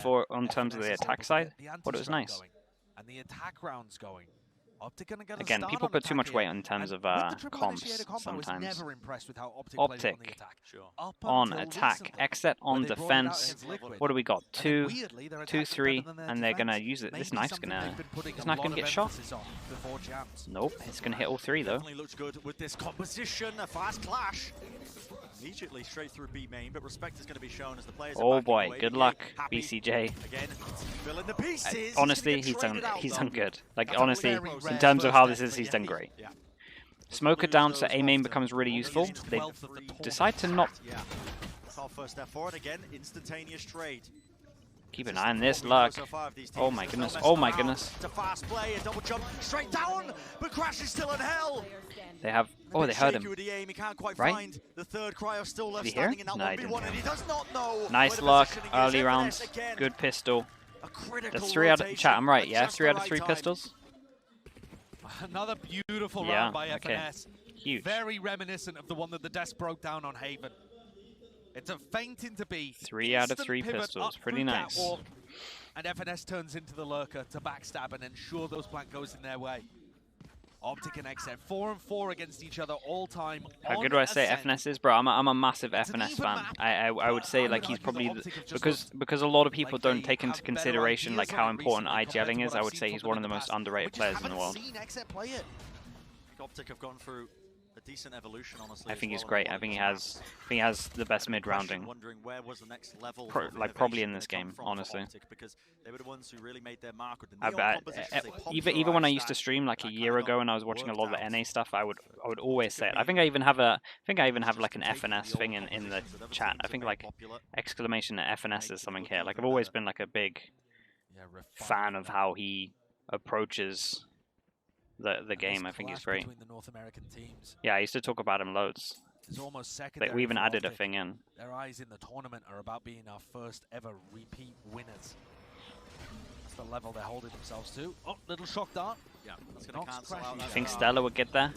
for on terms of the attack side, but it was nice. And the attack rounds going. Again, people put too much weight in terms of comps sometimes. Optic on attack, XSET on defense. What do we got? 2, 2, 3, and they're gonna use it. This knife's gonna get shot. Nope, it's gonna hit all 3 though. Looks good with this composition, a fast clash. Immediately straight through B main, but respect is going to be shown as the players. Oh boy, good luck, BCJ. Again, filling the pieces. Honestly, he's done good. Like honestly, in terms of how this is, he's done great. Smoker down, so A main becomes really useful. They decide to not. That's our first step forward. Again, instantaneous trade. Keep an eye on this luck. Oh my goodness, oh my goodness. It's a fast play, a double jump straight down, but Crash is still in hell. They have, oh, they heard him. He can't quite right? Find the third cryo still left Did he hear? standing in that No, 1v1, and he does not know. Nice luck, early rounds, good pistol. That's 3 out of, chat, I'm right, yeah? 3 out of 3 pistols? Another beautiful round by FNS. Huge. Very reminiscent of the one that the Desk broke down on Haven. It's a feint into B. 3 out of 3 pistols, pretty nice. And FNS turns into the lurker to backstab and ensure those plant goes in their way. Optic and XSET 4-4 against each other all time. How good do I say FNS is, bro? I'm a massive FNS fan. I would say like he's probably because a lot of people don't take into consideration like how important IGLing is. I would say he's one of the most underrated players in the world. Optic have gone through a decent evolution, honestly. I think he's great. I think he has the best mid rounding. Where was the next level like probably in this game, honestly. Because they were the ones who really made their mark with the I bet even when I used to stream like a year ago and I was watching a lot of the NA stuff, I would always say it. I think I even have like an FNS thing in the chat. I think like exclamation FNS is something here. Like I've always been like a big fan of how he approaches the game. I think he's great. Yeah, I used to talk about him loads. We even added a thing in. Their eyes in the tournament are about being our first ever repeat winners. That's the level they're holding themselves to. Oh, little shock dart. Yeah, that's going to cancel out. You think Stella would get there?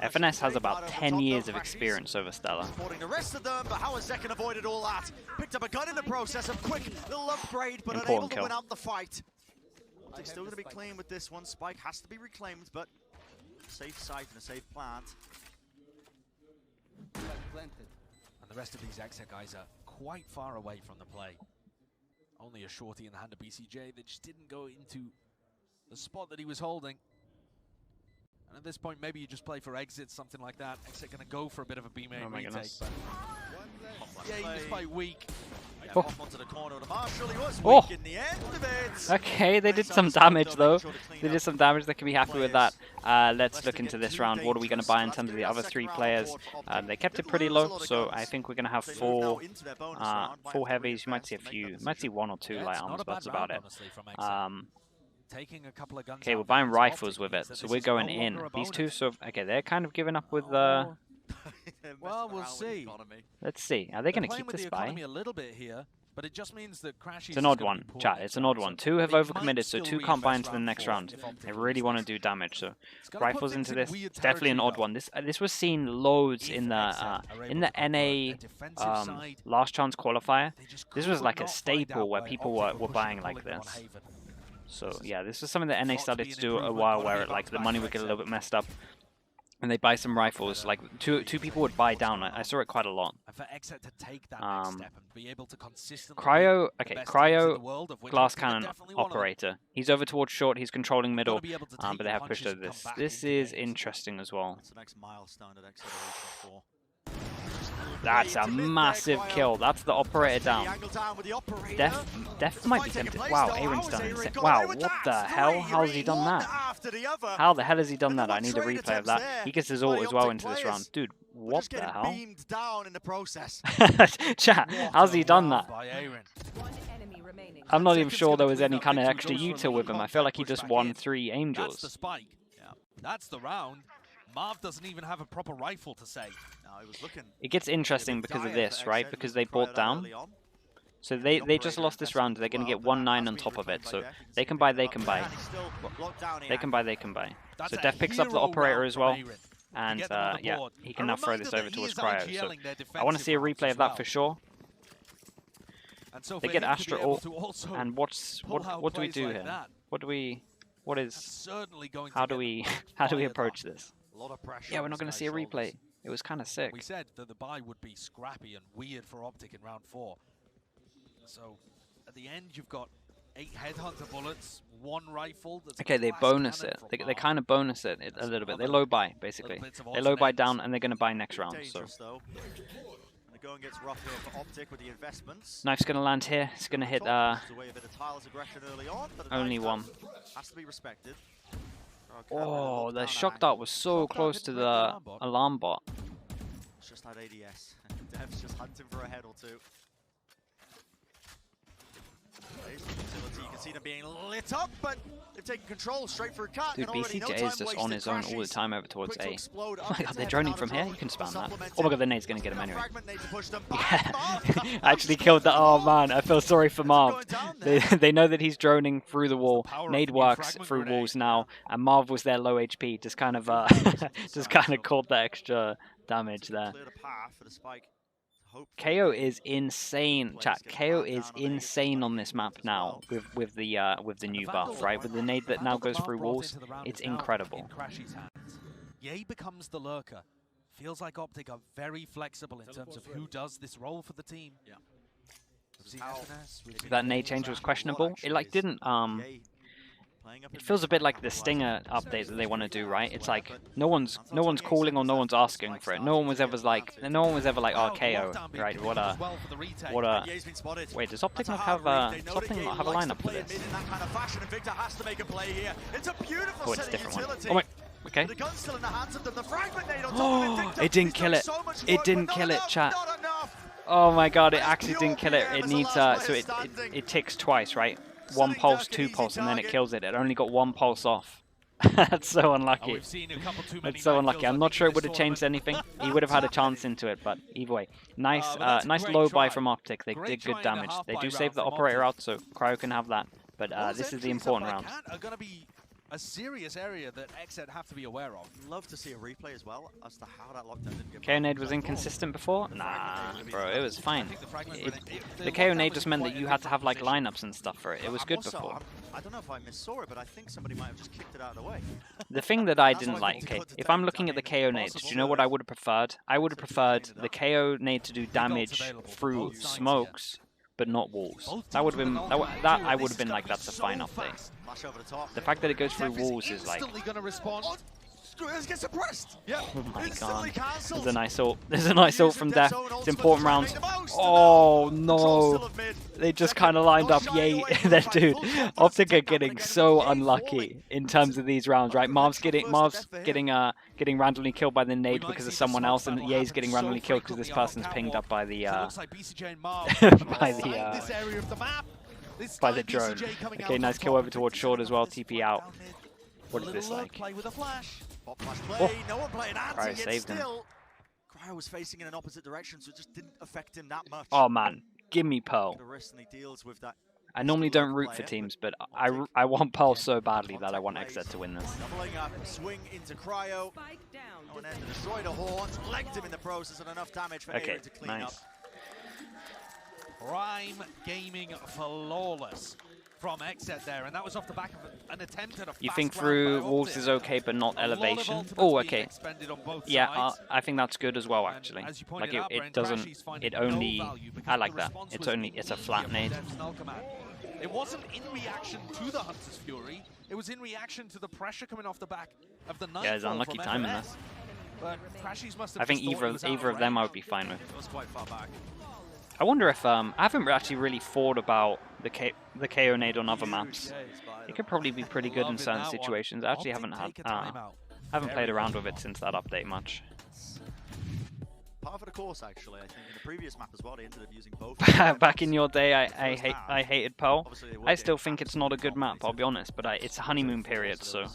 FNS has about 10 years of experience over Stella. Supporting the rest of them, but how has Zekken avoided all that? Picked up a gun in the process, a quick little upgrade, but unable to win out the fight. They're still going to be clean with this one. Spike has to be reclaimed, but safe site and a safe plant. And the rest of these XSET guys are quite far away from the play. Only a shorty in the hand of BCJ that just didn't go into the spot that he was holding. And at this point, maybe you just play for exits, something like that. XSET going to go for a bit of a B-main retake. But yeah, he was quite weak. Oh. Onto the corner of the Marshall. He was weak in the end of it. Okay, they did some damage though. They did some damage. They can be happy with that. Let's look into this round. What are we going to buy in terms of the other 3 players? They kept it pretty low, so I think we're going to have 4 heavies. You might see a few. You might see 1 or 2 light arms, but that's about it. Okay, we're buying rifles with it, so we're going in. These 2, so okay, they're kind of giving up with well, we'll see. Let's see. Are they going to keep this buy? A little bit here, but it just means that Crash it's an odd one, chat. It's an odd one. 2 have overcommitted, so 2 can't buy into the next round. They really want to do damage, so rifles into this. Definitely an odd one. This was seen loads in the NA last chance qualifier. This was like a staple where people were buying like this. So yeah, this was something that NA started to do a while where like the money would get a little bit messed up. And they buy some rifles. Like two people would buy down. I saw it quite a lot. Cryo, okay, Cryo, glass cannon operator. He's over towards short. He's controlling middle, but they have pushed over this. This is interesting as well. That's a massive kill. That's the operator down. Def might be tempted. Wow, Aaron's done it. Wow, what the hell? How has he done that? How the hell has he done that? I need a replay of that. He gets his ult as well into this round. Dude, what the hell? Chat, how's he done that? I'm not even sure there was any kind of extra util with him. I feel like he just won 3 angels. That's the spike. Yeah. That's the round. Marv doesn't even have a proper rifle to say. It gets interesting because of this, right? Because they bought down. So they just lost this round. They're going to get 1-9 on top of it. So they can buy, they can buy. They can buy, they can buy. So Def picks up the operator as well. And yeah, he can now throw this over towards Cryo. So I want to see a replay of that for sure. And so They for get him to be Astra able ult, to also and pull out what do we plays do like here? that, What that's is certainly going to how do get we them how do we fired approach up. this? A lot of pressure Yeah, on we're not this going to guy's see a replay. shoulders. It was kind of sick. We said that the buy would be scrappy and weird for Optic in round 4. So at the end, you've got 8 headhunter bullets, 1 rifle. That's Okay, they glass bonus cannon it. from They Marv. kind of bonus it a That's little bit. They other low buy basically. bits of They low buy odds and down, ends. and they're going to buy next Bit round. So dangerous, though. And the going gets rough here for Optic with the investments. knife's going to land here. It's going to hit There's a way a bit of Tyler's aggression early on, but a only knife one. has to be respected. Oh, the shock dart was so close to the alarm bot. It's just that ADS. Dev's just hunting for a head or two. You can see them being lit up, but they've taken control straight for a cut. Dude, BCJ is just on his own all the time over towards A. Oh my god, they're It's droning out from of here? zone. You can spam that. Supplemented. Oh my god, the nade's going to get him anyway. Fragment nade to push them Yeah, back. actually killed the. Oh man, I feel sorry for Marv. Going down They, there. they know that he's droning through the wall. power of Nade the new works fragment through grenade. walls now, and Marv was there low HP. Just kind of caught that extra damage there. Cleared a path for the spike. KO is insane, chat. KO is insane on this map now with the new buff, right? With the nade that now goes through walls, it's incredible. Yay becomes the lurker. Feels like Optic are very flexible in terms of who does this role for the team. Yeah. We've seen FNS, we've seen That nade change was questionable. It like didn't It feels a bit like the Stinger update that they want to do, right? It's like no one's calling or no one's asking for it. No one was ever like oh KO, right? What a wait, does Optic not have a lineup for this? Oh, it's a different one. Oh my, okay. Oh, it didn't kill it. It didn't kill it, chat. Oh my god, it actually didn't kill it. It needs so it ticks twice, right? 1 pulse, 2 pulse, and then it kills it. It only got 1 pulse off. That's so unlucky. That's so unlucky. I'm not sure it would have changed anything. He would have had a chance into it, but either way. Nice low buy from Optic. They did good damage. They do save the operator out, so Cryo can have that. But this is the important round. A serious area that XSET have to be aware of. Love to see a replay as well as to how that lockdown didn't get KO nade was inconsistent before? Nah, bro, it was fine. The KO nade just meant that you had to have like lineups and stuff for it. It was good before. I don't know if I missaw it, but I think somebody might have just kicked it out of the way. The thing that I didn't like, okay, if I'm looking at the KO nade, do you know what I would have preferred? I would have preferred the KO nade to do damage through smokes, but not walls. That would have been that I would have been like, that's a fine update. The fact that it goes through walls is like, oh my god. There's a nice ult. There's a nice ult from Death. It's important round. Oh no. They just kind of lined up. Yay. Then dude, Optic are getting so unlucky in terms of these rounds, right? Marv's getting randomly killed by the nade because of someone else, and Ye's getting randomly killed because this person's pinged up by the by the drone. Okay, nice kill over towards short as well. TP out. What is this like? Oh, Cryo saved him. Cryo was facing in an opposite direction, so it just didn't affect him that much. Oh man, give me Pearl. The wrist and he deals with that. I normally don't root for teams, but I want Pearl so badly that I want XSET to win this. Doubling up, swing into Cryo. Oh, and then destroyed a horns, legged him in the process, and enough damage for Aaron to clean up. Prime gaming flawless from XSET there, and that was off the back of an attempt at a You think through walls is okay, but not elevation? Oh, okay. Yeah, I think that's good as well, actually. Like it doesn't, it only, I like that. It's a flat nade. It wasn't in reaction to the Hunter's Fury, it was in reaction to the pressure coming off the back of the Nightfall. Yeah, it's unlucky timing this. But must have I think either of them I would be fine with. It was quite far back. I wonder if I haven't actually really thought about the KO nade on other maps. It could probably be pretty good in certain situations. I actually haven't played around with it since that update much. Part of the course, actually. I think in the previous map as well, they ended up using both. Back in your day, I hated Pearl. I still think it's not a good map, I'll be honest, but it's a honeymoon period, so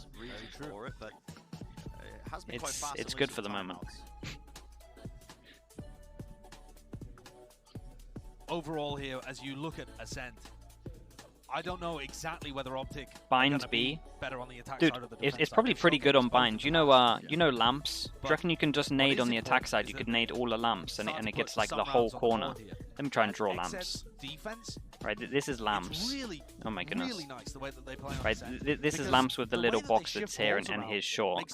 it's good for the moment. Overall here, as you look at Ascent, I don't know exactly whether Optic Bind B. better on the attack Dude, side of the it's probably pretty good on bind. You know lamps? Do you reckon you can just nade on the attack side? You could nade all the lamps and it gets like the whole corner. Let me try and draw lamps. Right, this is lamps. Oh my goodness. Right, this is lamps with the little box that's here and his short.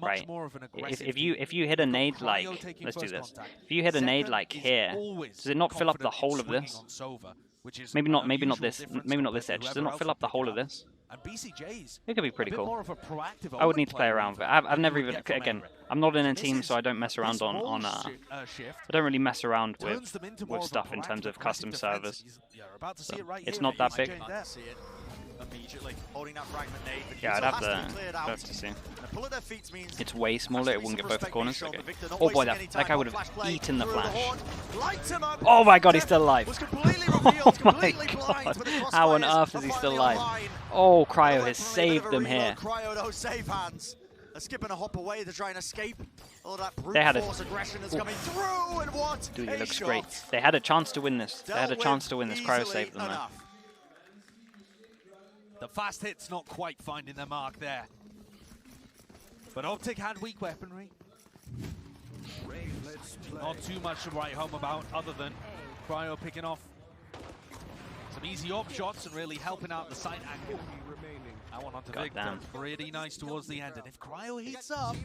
Right. If you hit a nade like, let's do this. If you hit a nade like here, does it not fill up the whole of this? Maybe not this edge. Does it not fill up the whole of this? It could be pretty cool. I would need to play around with it. I've never even, again, I'm not in a team, so I don't mess around I don't really mess around with stuff in terms of custom servers. So it's not that big. Yeah, I'd have to see. It's way smaller, it wouldn't get both the corners. Okay. Oh boy, that guy would have eaten the flash. Oh my god, he's still alive. Oh my god. How on earth is he still alive? Oh, Cryo has saved them here. Skipping a hop away to try and escape. All that brute force aggression is coming through, and what? Dude, he looks great. They had a chance to win this. Cryo saved them there. The fast hit's not quite finding their mark there. But Optic had weak weaponry. Not too much to write home about other than Cryo picking off some easy op shots and really helping out the side angle. That one onto Victor, pretty nice towards the end. And if Cryo heats up,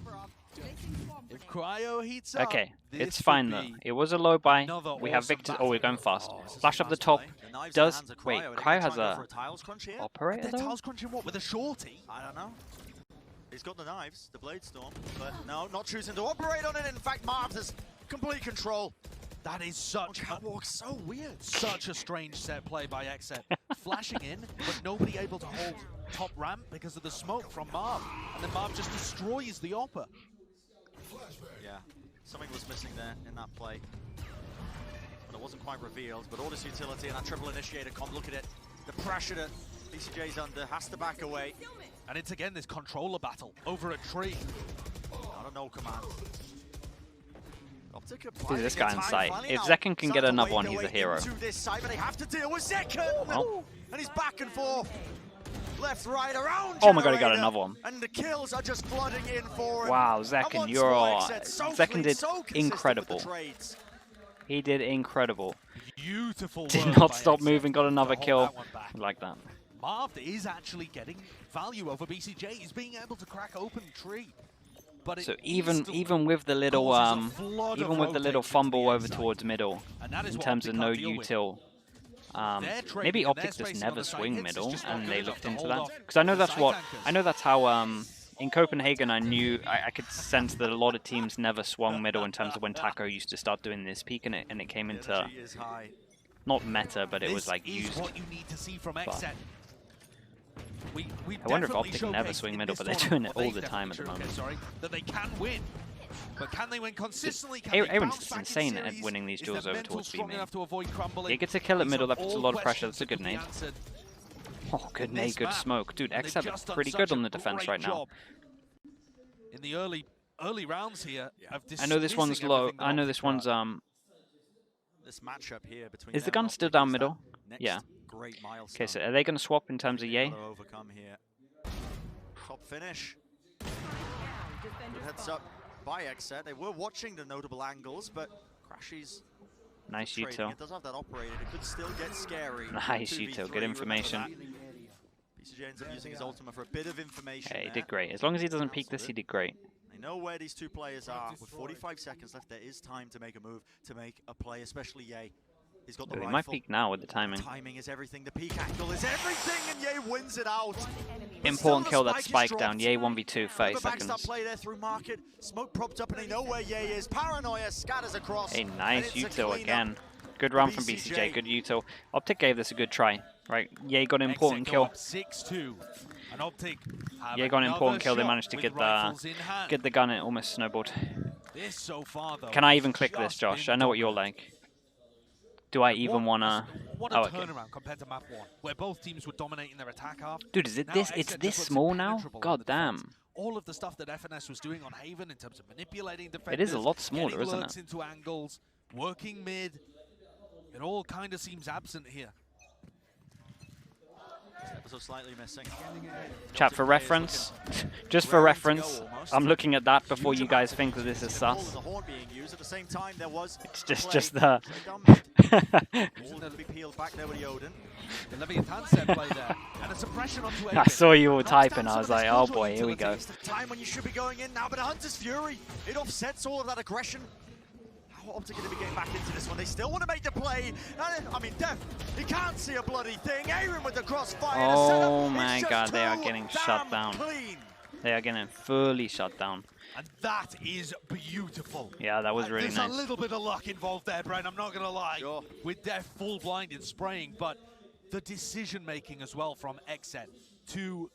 okay, it's fine though. It was a low buy. We have Victor. Oh, we're going fast. Flash up the top. Does wait? Cryo has a operator though. Tiles crunching what with a shorty? I don't know. He's got the knives, the blade storm, but no, not choosing to operate on it. In fact, Marv has complete control. That is such so weird. Such a strange set play by XSET. Flashing in, but nobody able to hold top ramp because of the smoke from Marv. And then Marv just destroys the Opper. Yeah, something was missing there in that play. But it wasn't quite revealed. But Orders utility and that triple initiator comp, look at it. The pressure that BCJ's under has to back away. And it's again this controller battle over a tree. I don't know, command. Dude, this guy in sight. If Zekken can get another one, he's a hero. They have to deal with Zekken. Oh. And he's back and forth. Left, right, around. Oh my god, he got another one. And the kills are just flooding in for him. Wow, Zekken, Zekken did incredible. He did incredible. Beautiful. Did not stop moving, got another kill. Like that. Marv is actually getting value over BCJ. He's being able to crack open tree. But so even with the little fumble over towards middle, in terms of no util, maybe Optic just never swing middle, and they looked into that. Because I know that's how in Copenhagen I could sense that a lot of teams never swung middle in terms of when Taco used to start doing this peak, and it came into not meta, but it was like used. I wonder if Optic never swing middle, but they're doing it all the time at the moment. That they can win, but can they win consistently? Aaron's insane at winning these duels over towards B main. He gets a kill at middle, that puts a lot of pressure. That's a good nade. Oh, good nade, good smoke. Dude, XSET looks pretty good on the defense right now. In the early rounds here, I know this one's low. I know this one's This matchup here between is the gun still down middle? Yeah. Okay, so are they going to swap in terms of Ye? Top finish. Good heads up by XSET. They were watching the notable angles, but Crashy's nice util. It does have that operated. It could still get scary. Nice util. Good information. BCJ ends up using his ultimate for a bit of information. Yeah, he did great. As long as he doesn't peek this, he did great. They know where these two players are. With 45 seconds left, there is time to make a move, to make a play, especially Ye. He's got the rifle. He might peek now with the timing. Timing is everything. The peek angle is everything, and Ye wins it out. Important kill, that spike down. Ye 1v2, 30 seconds. Play there through market. Smoke propped up, and they know where Ye is. Paranoia scatters across. A nice util again. Good run from BCJ. Good util. Optic gave this a good try. Right, Ye got an important kill. 6-2. And Optic Ye got an important kill. They managed to get the gun. It almost snowballed. Can I even click this, Josh? I know what you're like. Do I even wanna? What a turnaround compared to map 1, where both teams were dominating their attack half. Dude, is it this? It's this small now? God damn. All of the stuff that FNS was doing on Haven in terms of manipulating defenders. It is a lot smaller, isn't it? Into angles, working mid. It all kind of seems absent here. also slightly missing. Chat, for reference, just for reference, I'm looking at that before you guys think that this is sus. It's just the... I saw you all typing, I was like, oh boy, here we go. Time when you should be going in now, but Hunter's Fury, it offsets all of that aggression. How Optic going to be getting back into this one? They still want to make the play. I mean, Def, he can't see a bloody thing. Aaron with the crossfire. Oh my god, they are getting shut down. Clean. They are getting fully shut down. And that is beautiful. Yeah, that was really nice. There's a little bit of luck involved there, Brent, I'm not going to lie. Sure. With Def full blinded spraying, but the decision making as well from XSET to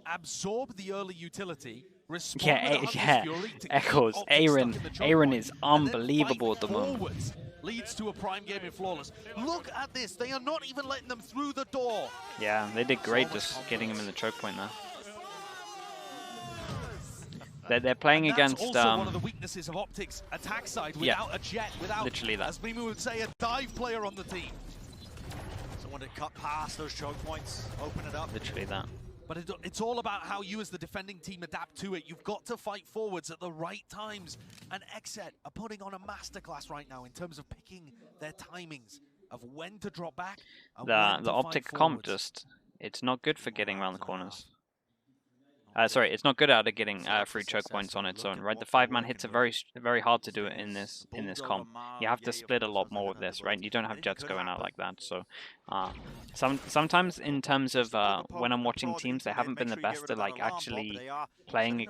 absorb the early utility, respond Echoes. Aaron is unbelievable at the moment. Leads to a prime game in Flawless. Look at this, they are not even letting them through the door. Yeah, they did great just getting him in the choke point there. They're playing against also one of the weaknesses of Optic's attack side without a jet, without literally that. As Mimi would say, a dive player on the team. Someone to cut past those choke points, open it up. Literally that. But it's all about how you as the defending team adapt to it. You've got to fight forwards at the right times. And XSET are putting on a masterclass right now in terms of picking their timings of when to drop back. And The Optic comp just, it's not good for getting around the corners. Sorry, it's not good at getting free choke points on its own, right? The 5-man hits are very hard to do it in this comp. You have to split a lot more with this, right? You don't have jets going out like that. So sometimes in terms of when I'm watching teams, they haven't been the best at like actually playing,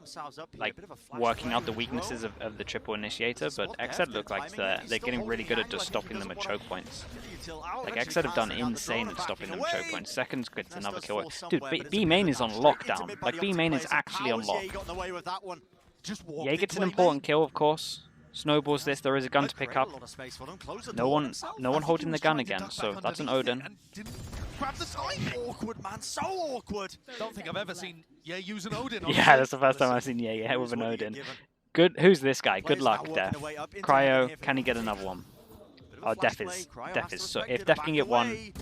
like working out the weaknesses of the triple initiator. But XSET look like they're getting really good at just stopping them at choke points. Like XSET have done insane at stopping them at choke points. Seconds gets another kill. Dude, B main is on lockdown. Like B main is actually on lock. Ye gets an important kill, of course. Snowballs this. There is a gun to pick up. No one holding the gun again. So that's an Odin. Awkward, man, so awkward. Don't think I've ever seen Ye use an Odin. Yeah, that's the first time I've seen Ye with an Odin. Good. Who's this guy? Good luck, Def. Cryo, can he get another one? Oh, Def is so. If Def can get one.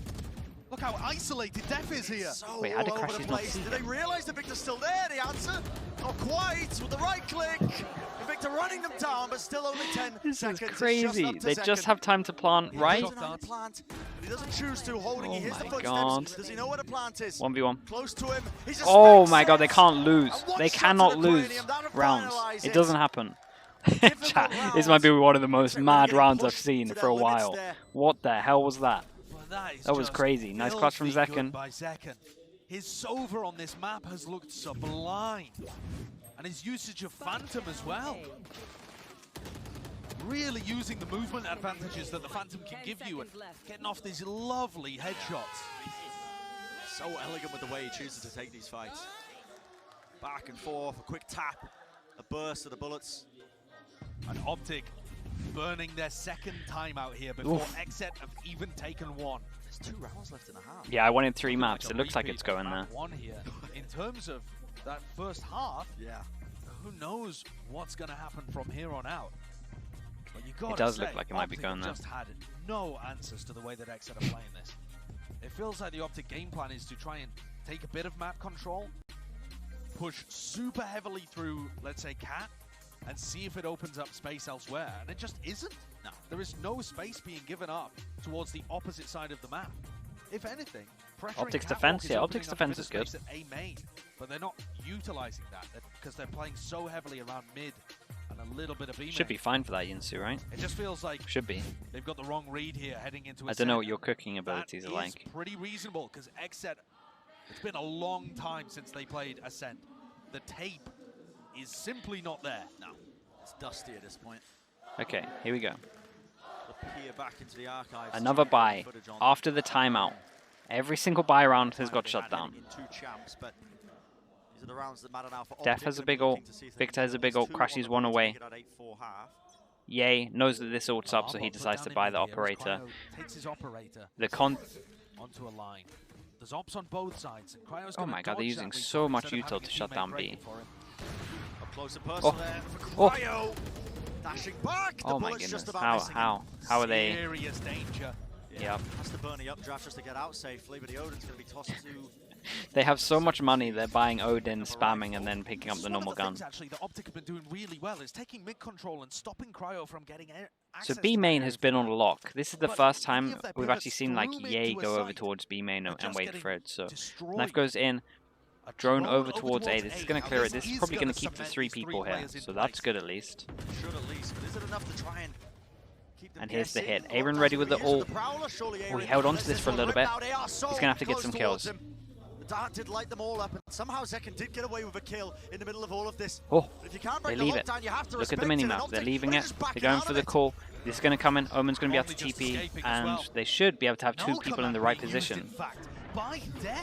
Look how isolated Def is here. Wait, how did Crashes not see Did they realise that Victor's still there? The answer? Not quite. With the right click. And Victor running them down, but still only 10 this seconds. Is crazy. They just have time to plant, right? He doesn't choose to. Holding, he hits the footsteps. Does he know where the plant is? 1v1. Close to him. Oh my god, they can't lose. They cannot lose rounds. It doesn't happen. Chat, this might be one of the most mad rounds I've seen for a while. What the hell was that? That was crazy. Nice clutch from Zekken. His Sova on this map has looked sublime. And his usage of Phantom as well. Really using the movement advantages that the Phantom can give you and getting off these lovely headshots. So elegant with the way he chooses to take these fights. Back and forth, a quick tap, a burst of the bullets. And Optic burning their second timeout here before XSET have even taken one. There's 2 rounds left in the half. Yeah, I wanted 3 maps. It looks like it's going there. One here. In terms of that first half, who knows what's going to happen from here on out. But you got it does look like it might be going there. Just had no answers to the way that XSET are playing this. It feels like the Optic game plan is to try and take a bit of map control, push super heavily through, let's say, Cat, and see if it opens up space elsewhere. And it just isn't. No, there is no space being given up towards the opposite side of the map. If anything, Optic's defense, Optic's defense is good. A main, but they're not utilizing that because they're playing so heavily around mid and a little bit of B main. Should be fine for that Yinsu, right? It just feels like should be. They've got the wrong read here heading into. I don't know what your cooking abilities are like. Pretty reasonable because XSET. It's been a long time since they played Ascent. The tape is simply not there. No, it's dusty at this point. Okay, here we go. Peer back into the archives. Another buy after the timeout. Every single buy round has got shut down. Def has a big ult. Victor has a big ult. Crashes one away. Ye knows that this ult's up, so he decides to buy the operator. The onto a line. There's ops on both sides. Oh my god, they're using so much util to shut down B. Oh. Dashing back. Oh my goodness, how are they? Serious danger. Yep. Has to burn the updraft just to get out safely, but the Odin's going to be tossed to They have so much money, they're buying Odin, spamming, and then picking up the normal gun. Actually, the Optic have been doing really well is taking mid control and stopping Cryo from getting So access B to main that has area. been on lock. This is the But first many time of their we've pivots actually seen like through mid Ye to a go over site towards B main are and just wait getting for it. So destroyed. knife goes in, A drone over towards A. This is going to clear it. This is probably going to keep the cement 3 these people here, players in so that's place. good at least. Should at least, but is it enough to try and keep them And here's the guessing? hit. Aaron ready with the ult. Surely Oh, he Aaron held on lets to this for a one little rip bit. out. They are so He's going to have to get close some towards kills. him. The dart did light them all up, and somehow Zekken did get away with a kill in the middle of all of this. Oh, But if you can't they break the leave it. lockdown, you have to Look at the respect it, and minimap. They're Optic, leaving they're it. just They're backing going out for of the it. call. This is going to come in. Omen's going to be able Only to just TP, escaping as and well. they should be able to have 2 No people in the command right being used, position. in fact, by Def.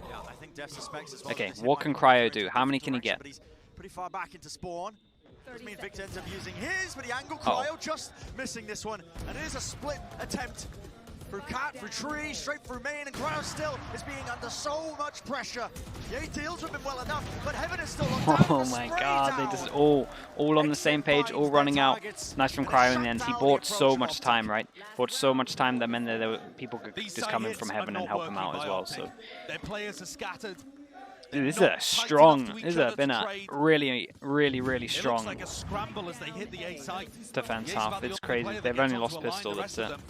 Yeah, I think Def suspects as well. Okay, that this what hit can might go Cryo into do? a How many different can he direction, get? But he's pretty far back into spawn. Does mean Victor ends up using his, but the angle Oh. Cryo just missing this one. And it is a split attempt. Through Cat, through Tree, straight through main, and Cryo still is being under so much pressure. Ye deals with him well enough, but Heaven is still locked down. Oh my god, they just all on the same page, all running out. Nice from Cryo in the end. He bought so much time, right? Bought so much time that meant that there were people could just come in from Heaven and help him out as well. So Their players are scattered. this is a strong, this has been a really strong It looks like a scramble as they hit the A site. defense Ye's half. about the It's only crazy. player that They've gets only onto lost a line. pistol, The that's rest it. of them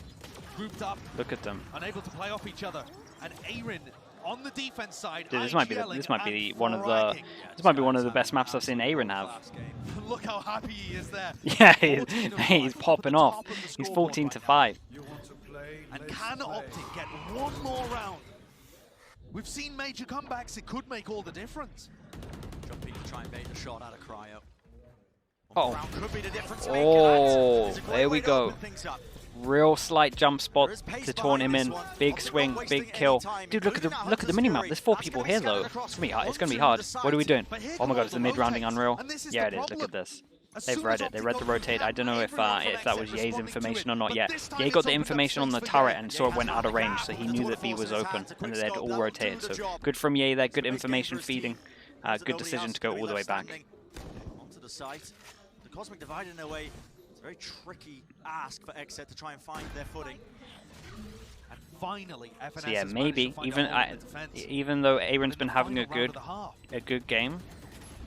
grouped up, Look at them. unable to play off each other. And Aaron on the defense side. Dude, this might be IGLing one of and the fragging. best maps I've seen Aaron have. Look how happy he is there. Yeah, 14 to he's 5, popping at the off. top of the He's scoreboard 14 to right 5. now. And can Optic get one more round? We've seen major comebacks. It could make all the difference. Jumping to try and bait a shot out of Cryo. Oh. Round could be the difference Oh, maker. It's a great there way we to go. open things up. Real slight jump spot There is pace to taunt him behind in. this one. Big Optic swing, not wasting big any kill. time, Dude, look at the including that minimap. Hunter's There's Fury. 4 That's people gonna here be though. scattered It's across gonna be hard. It's gonna be onto hard. the What are we sides. doing? But here Oh my god, comes is the the mid rounding rotates. unreal? And this is Yeah, the it is. Look at problem. this. As They've soon read as it. They read the Optic rotate. I don't know if everyone from that was Exit Ye's responding to information it. or not But yet. this time Ye it's got the opened up information on the space for turret Ye. and saw it went Ye out of has range, the so he gap. knew that B was open and that they'd all rotated. So good from Ye there. Good information feeding. Good decision to go all the way back. Onto the site. The Cosmic Divide in a way. It's a very tricky ask for Exet to try and find their footing. And finally, FNS So yeah, has managed maybe to find a even hole in the defense. even though Aaron's In been the having final round of the half. a good game,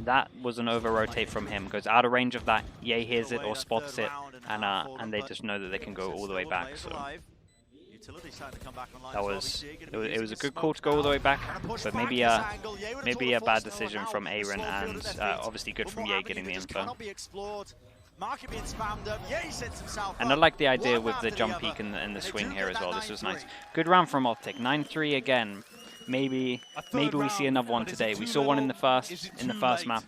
that was an over rotate from him. Goes out of range of that. Ye hears it or spots it, and they just know that they can go all the way back. So that was it was a good call to go all the way back, but maybe a bad decision from Aaron, and obviously good from Ye getting the info. And I like the idea with the jump peek and the swing here as well. This was nice. Good round from Optic. 9-3 again. Maybe we see another one today. We saw one in the first map.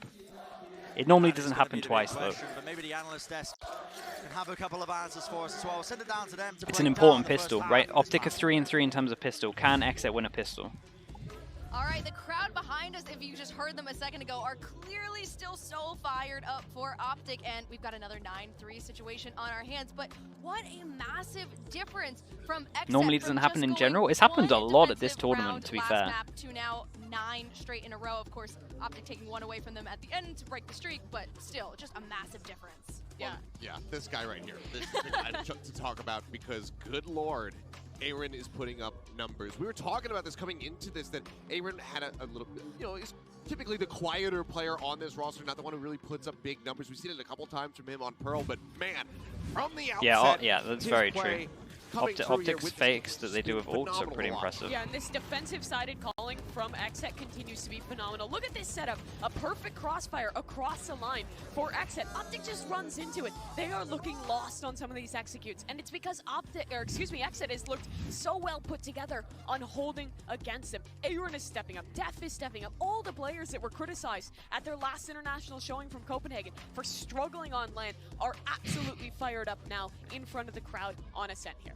It normally doesn't happen twice though. Maybe the analyst desk can have a couple of answers for us as well. Send it down to them. It's an important pistol, right? Optic are 3-3 in terms of pistol. Can Exit win a pistol? All right, the crowd behind us, if you just heard them a second ago, are clearly still so fired up for Optic, and we've got another 9-3 situation on our hands, but what a massive difference from Exet. Normally it doesn't happen in general. It's happened a lot at this tournament, to be fair. Map to now 9 straight in a row. Of course, Optic taking one away from them at the end to break the streak, but still, just a massive difference. Yeah. Yeah, this guy right here. This is the guy to talk about because, good lord, Aaron is putting up numbers. We were talking about this coming into this, that Aaron had a little, you know, he's typically the quieter player on this roster, not the one who really puts up big numbers. We've seen it a couple times from him on Pearl, but man, from the outset, Yeah, that's very true. Optic's fakes that they do with ults are pretty impressive. Yeah, and this defensive-sided calling from Exet continues to be phenomenal. Look at this setup. A perfect crossfire across the line for Exet. Optic just runs into it. They are looking lost on some of these executes, and it's because Exet has looked so well put together on holding against them. Aaron is stepping up. Def is stepping up. All the players that were criticized at their last international showing from Copenhagen for struggling on land are absolutely fired up now in front of the crowd on Ascent here.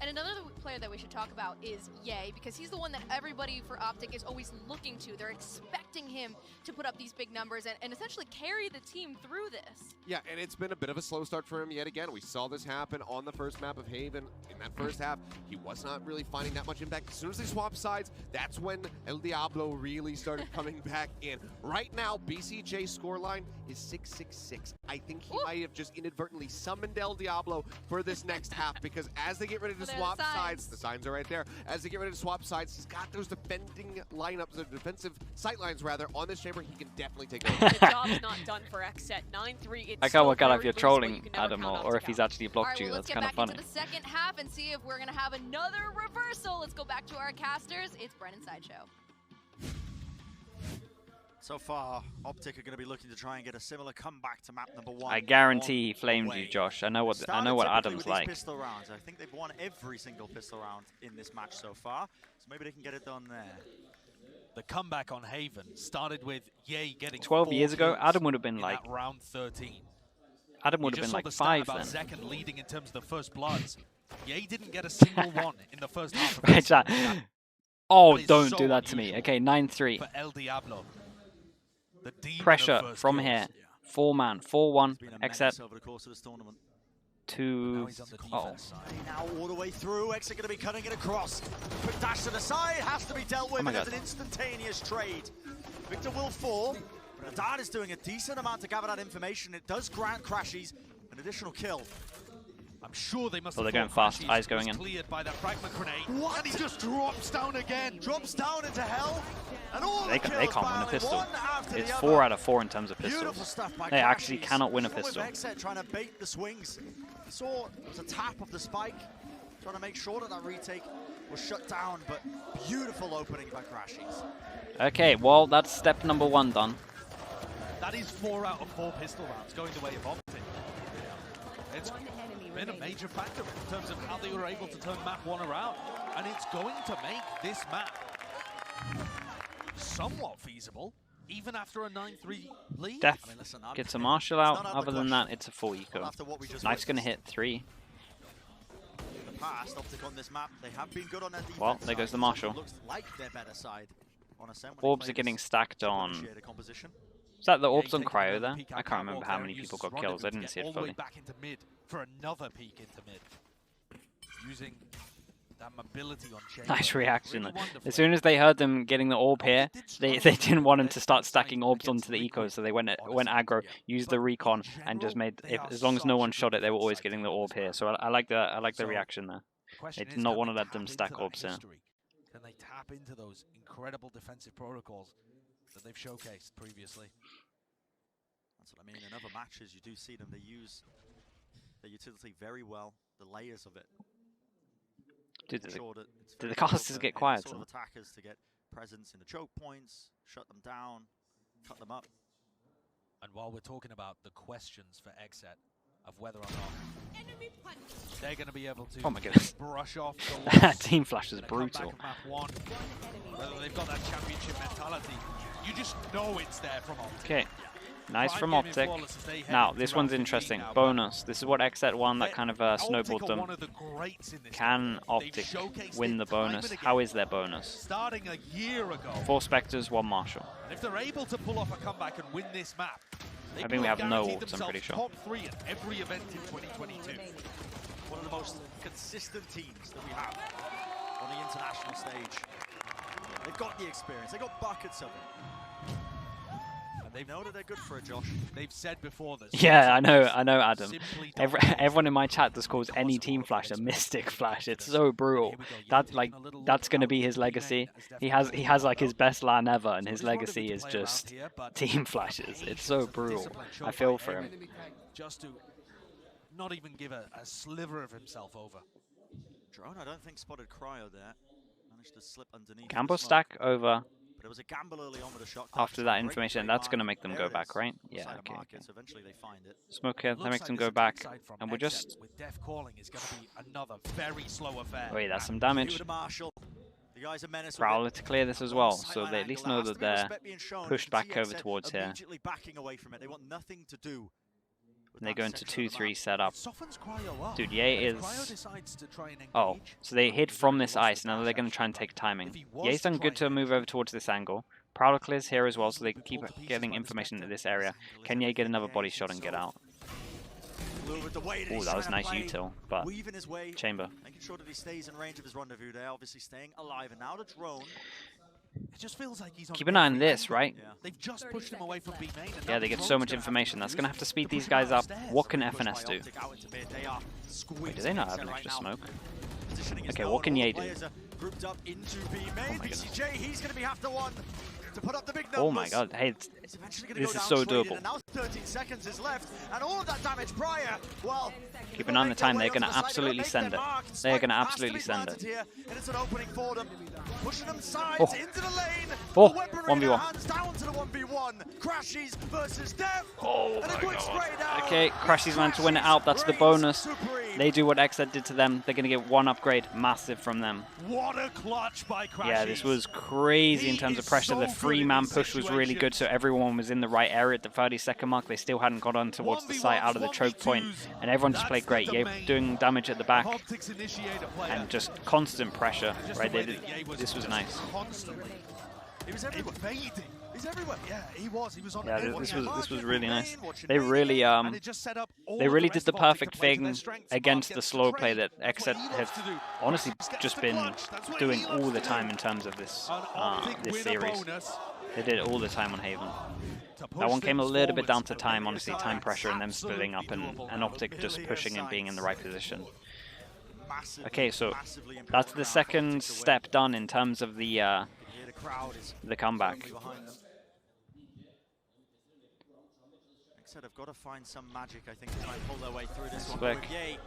And another player that we should talk about is Ye, because he's the one that everybody for Optic is always looking to. They're expecting him to put up these big numbers and essentially carry the team through this. Yeah, and it's been a bit of a slow start for him yet again. We saw this happen on the first map of Haven. In that first half, he was not really finding that much impact. As soon as they swapped sides, that's when El Diablo really started coming back in. Right now, BCJ's scoreline is 6-6-6. I think he might have just inadvertently summoned El Diablo for this next half, because as they get ready to There are swap the sides. The signs are right there. As they get ready to swap sides, he's got those defending lineups, the defensive sight lines rather, on this chamber. He can definitely take over. The job's not done for XSET. 9-3. I can't work out if you're trolling Adam or if he's actually blocked you. That's kind of funny. Let's get back into the second half and see if we're going to have another reversal. Let's go back to our casters. It's Brennan Sideshow. So far, Optic are going to be looking to try and get a similar comeback to map number 1. I guarantee he flamed you, Josh. I know what Adam's like. Pistol rounds. I think they've won every single pistol round in this match so far, so maybe they can get it done there. The comeback on Haven started with Ye getting 12 years ago, Adam would have been like round 13. Adam would have been like 5 then. Second leading in terms of the first bloods. Ye didn't get a single one in the first half of Right, chat. Oh, don't do that to me. Okay, 9-3. For El Diablo. Pressure from here. 4-man, 4-1. XSET. Over the course of this tournament. 2. Oh. Now all the way through. XSET going to be cutting it across. Quick dash to the side has to be dealt with. It's an instantaneous trade. Victor will fall. But Adad is doing a decent amount to gather that information. It does grant Crashies an additional kill. I'm sure they must. Oh, they're going fast. Eyes going in. Cleared by that fragment grenade. What? And he just drops down again. Drops down into hell. And all They can't win a pistol. It's 4 other. out of 4 in terms of pistols. They actually cannot win a pistol. XSET trying to bait the swings. You saw it was a tap of the spike, trying to make sure that that retake was shut down, but beautiful opening by Crashies. Okay, well, that's step number 1 done. That is 4 out of 4 pistol rounds going the way of Optic. It's been a major factor in terms of how they were able to turn map 1 around, and it's going to make this map somewhat feasible, even after a 9-3 lead. Death gets a Marshall out. Other than that, it's a full eco. Knife's going to hit 3. In the past, Optic on this map, they have been good on their defense. Well, there goes the Marshall. Looks like their better side on Ascent. Orbs are getting stacked on. Is that the orbs on Cryo there? I can't remember how many people got kills. I didn't see it fully. Back into mid for another peek into mid. Using that mobility on chain. Nice reaction. Really as soon as they heard them getting the orb here, they didn't want him to start stacking orbs onto the eco, so they went aggro, used the recon, and just made. As long as no one shot it, they were always getting the orb here. So I like the reaction there. They did not want to let them stack orbs here. Can they tap into those incredible defensive protocols that they've showcased previously? That's what I mean. In other matches, you do see them. They use the utility very well. The layers of it. Dude, did the casters get quiet? Sort of attackers to get presence in the choke points, shut them down, cut them up. And while we're talking about the questions for XSET of whether or not they're going to be able to brush off the Team Flash is brutal. Map 1, whether they've got that championship mentality, you just know it's there from Optic. Okay. Nice from Optic. Now, this one's interesting. Bonus. This is what XSET won that kind of snowballed them. Can Optic win the bonus? How is their bonus? Starting a year ago. 4 Spectres, 1 Marshall. And if they're able to pull off a comeback and win this map, I think we have no orbs, I'm pretty sure. Top 3 at every event in 2022. One of the most consistent teams that we have on the international stage. They've got the experience. They've got buckets of it. They know that they're good for it, Josh. They've said before this. Yeah, I know, Adam. Everyone in my chat just calls any Team Flash a Mystic Flash. It's so brutal. That's going to be his legacy. He has like his best LAN ever, and his legacy is just Team Flashes. It's so brutal. I feel for him. Just to not even give a sliver of himself over. Drone, I don't think spotted Cryo there. Managed to slip underneath. Gamble stack over. But it was a gamble early on with a shot. After that information, that's going to make them go back, right? Yeah, okay. So eventually they find it. Smoke here, that makes them go back. And we're just... With Def calling is going to be another very slow affair. Wait, that's some damage. Prowler to clear this as well, so they at least know that they're pushed back over towards here. They want nothing to do. And they go into 2-3 setup. Dude, Ye is... Oh, so they hid from this ice, now they're going to try and take timing. Ye's done good to move over towards this angle. Prowler clears here as well, so they keep getting information into this area. Can Ye get another body shot and get out? Oh, that was nice util, but chamber. Making sure that he stays in range of his rendezvous there, obviously staying alive. And now the drone. It just feels like he's on. Keep an eye on this, right? Yeah. They've just pushed him away from B main. Yeah, they get so much information. That's going to have to speed these guys up. What can FNS do? Wait, do they not have an extra smoke? Okay, what can Ye do? Grouped up into B main. my goodness. BCJ, he's going to have the one to put up the big numbers. Oh my god, hey, He's eventually gonna this go is down so traded, doable. And now 13 seconds is left, and all of that damage prior. Well, Keep an eye on the time. They're going to absolutely send it. They're going to absolutely send it. Here, and it's an opening for them. Pushing them sides Oh. into the lane. Oh, The weaponry in their 1v1. hands down to the 1v1. Crashies versus Dev. Oh And a my quick spray god. down. Okay, Crashies managed to win it out. That's the Crashies bonus. reigns supreme. They do what XSET did to them. They're going to get one upgrade. Massive from them. What a clutch by Crashies. Yeah, this was crazy in He terms of is pressure. so The good in three-man these push was really good, so everyone was in the right area at the 30-second mark. They still hadn't got on towards the site out of the choke point, and everyone just played great. Ye doing damage at the back and just constant pressure. Right, this was nice. Constantly. He was everywhere. He's everywhere. Yeah, he was. He was on. Yeah, everyone. this was really nice. Watching They me. really And it just set up all they of really the did rest the of Optic perfect to play to thing their strengths. against Mark the gets slow to play trade. that That's what XSET he have loves to do. honestly Just gets just the been clutch. That's what doing he all loves the to time do. in terms of this An Optic this winner series. bonus They did it all the time on Haven. to push That one came a things little bit down forwards. to time, honestly, time pressure and them splitting up Absolutely and doable. Optic just pushing and being in the right position. Massively, Okay, so massively improved that's the now. second Optic to win. step done in terms of the Here the crowd is comeback. firmly behind them. XSET have got to find some magic, I think, to try and pull their way through this one. Slick. With Ye,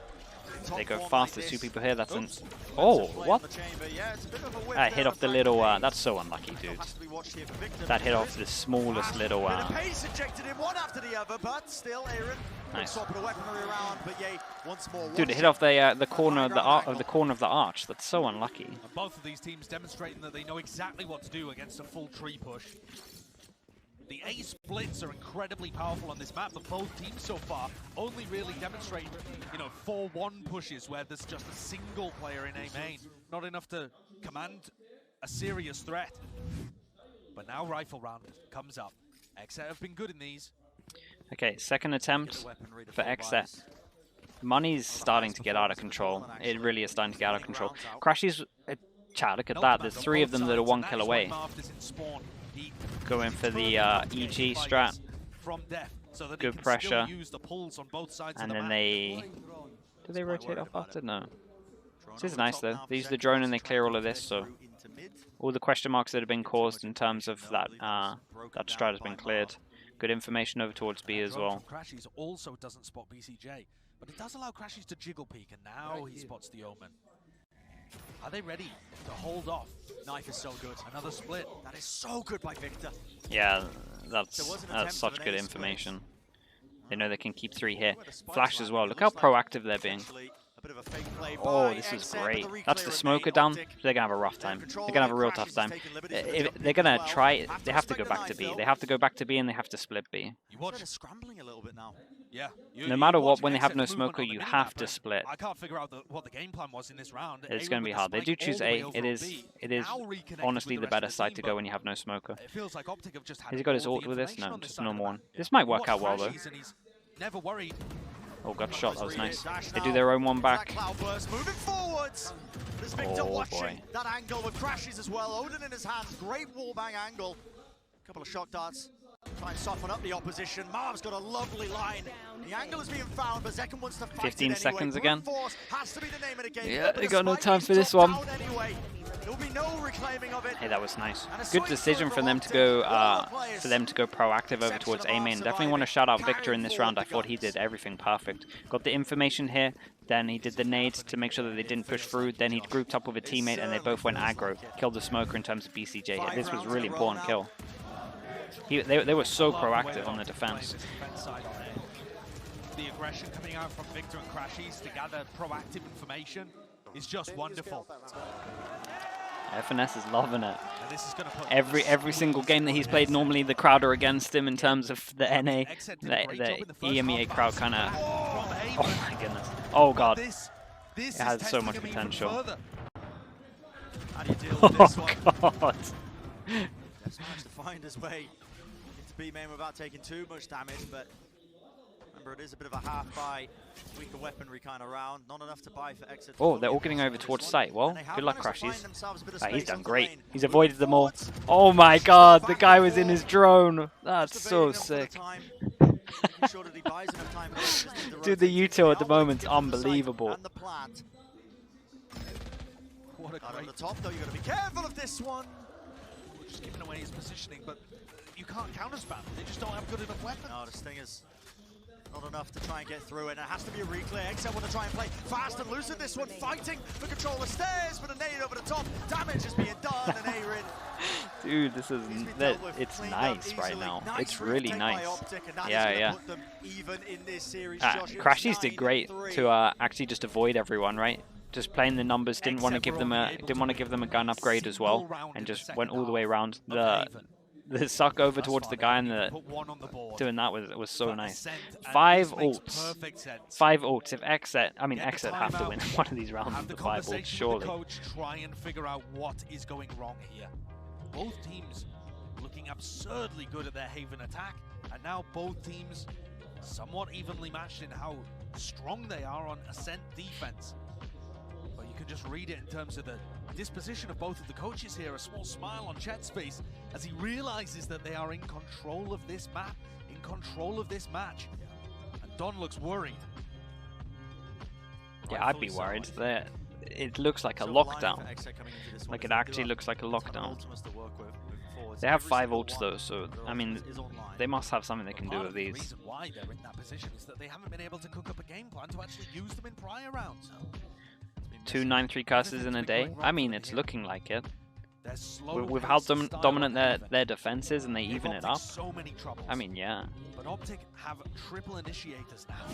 top They go form fast. like There's two this. people here. That's an... Oops. Oh, Play what? on the chamber. Yeah, it's a bit of a whip That there, hit off the a little... flank that's so unlucky, dude. has to be watched here for Victor. That hit off the smallest little... Bit of pace injected in one after the other, but still, Aaron Nice. swapping a weaponry around, but Ye once more. Dude, it hit off the corner of the corner of the arch. That's so unlucky. And both of these teams demonstrating that they know exactly what to do against a full tree push. The A splits are incredibly powerful on this map, but both teams so far only really demonstrate, 4-1 pushes where there's just a single player in A main. Not enough to command a serious threat. But now Rifle Round comes up. XSET have been good in these. Okay, second attempt for XSET. Money's starting to get out of control. It really is starting to get out of control. Crashies... Chat, look at that. There's three of them that are 1 kill away. Going for the EG strat. Good pressure. And then they... Do they rotate off after? No. This is nice though. They use the drone and they clear all of this, so... All the question marks that have been caused in terms of that that strat has been cleared. Good information over towards B as well. Crashies also doesn't spot BCJ, but it does allow Crashies to jiggle peek, and now he spots the Omen. Are they ready to hold off? Knife is so good. Another split. That is so good by Victor. Yeah, that's such good information. They know they can keep 3 here. Flash as well. Look how proactive they're being. A bit of a fake play Oh, by this is XSET, great. but the That's the reclear smoker remain. down. Optic They're gonna have a rough time. control They're gonna have a there. real Crashies tough is time. taking liberties with If Optic they're gonna as well. try it, Have they have to go respect back the to B. knife, They have to go back to B and they have to split B. You watch. They're scrambling a little bit now. Yeah. No matter what, when they have no smoker, you have to split. I can't figure out what the game plan was in this round. It's A going to with be the hard. They spike do choose all the way A. over It on is B. Now reconnected honestly with the rest better of the side team, to go but when you have no smoker. It feels like Optic have just had Has he got his all ult the with this? information No, on this just side of normal the one. map. This might You work watch out well though. Crashies and he's never worried. Oh, got shot. That was nice. Dash They now. do their own one back. That cloud burst moving forwards. There's Victor Oh, watching boy. that angle with Crashies as well. Odin in his hands. Great wallbang angle. Couple of shock darts. Try and soften up the opposition. Marv's got a lovely line. The angle is being found, but Zekken wants to fight 15 it anyway. seconds Brute again. Force has to be the name of the game. Yeah, But they the got no spike time is for this dropped one. down Anyway. There'll be no reclaiming of it. Hey, that was nice. And a Good swing decision through for from them to Optic. go All the players. proactive over Exception towards of A Arm main. Definitely surviving. want to shout out Carrying Victor in this forward round. the I thought he guns. did everything perfect. Got the information here. Then he did the nades to make sure that they didn't push through. Then he grouped up with a teammate and they both went aggro. Killed the smoker in terms of BCJ hit. This was a really important kill. They were so proactive on the defense. Side on it. The aggression coming out from Victor and Crashies to gather proactive information is just wonderful. FNS is loving it. And this is going to put Every single game that he's played, normally the crowd are against him in terms of the NA, the EMEA crowd kind of. Oh my goodness! Oh god! This has is so much testing him even potential. further. How do you deal with this Oh one? god! Just managed to find his way into B main without taking too much damage, but remember it is a bit of a half buy, weaker weaponry kind of round, not enough to buy for XSET. Oh, they're all getting over towards site. Well, And they have good luck, managed to find Crashies. themselves a bit of Ah, he's space done on the great. lane. He's Moving avoided them all. forwards. Oh my god! The guy was in his drone. That's Just so evading them for the sick. time, making sure that he buys enough time, but just need to Dude, the rotate util at the outward, moment's get to the site unbelievable. and the plant. What a Out great on the top, though, you got to be careful of this one. just giving away his positioning, but you can't counter-spam. They just don't have good enough weapons. No, the Stinger's not enough to try and get through it. And it has to be a reclear. XSET want to try and play fast and loose in this one, fighting for control of stairs, but a nade over the top. Damage is being done, and Aaron. Dude, this is it's nice right now. It's really nice. Yeah. Crashies did great to actually just avoid everyone, right? Just playing the numbers, didn't want to give them a gun upgrade as well, and just went all the way around. The suck over towards the guy and doing that was so nice. 5 ults. 5 ults. If XSET have to win one of these rounds with the 5 ults, surely. Coach, try and figure out what is going wrong here. Both teams looking absurdly good at their Haven attack, and now both teams somewhat evenly matched in how strong they are on Ascent defense. But you can just read it in terms of the disposition of both of the coaches here. A small smile on Chet's face as he realizes that they are in control of this map, in control of this match. And Don looks worried. Yeah, I'd be worried. It looks like a lockdown. Like, it actually looks like a lockdown. They have 5 ults though, so I mean, they must have something they can do with these. The reason why they're in that position is that they haven't been able to cook up a game plan to actually use them in prior rounds. 2 9-3 curses in a day? I mean, it's looking like it. We've helped them dominant their defenses, and they even it up. I mean, yeah. But Optic have triple initiators now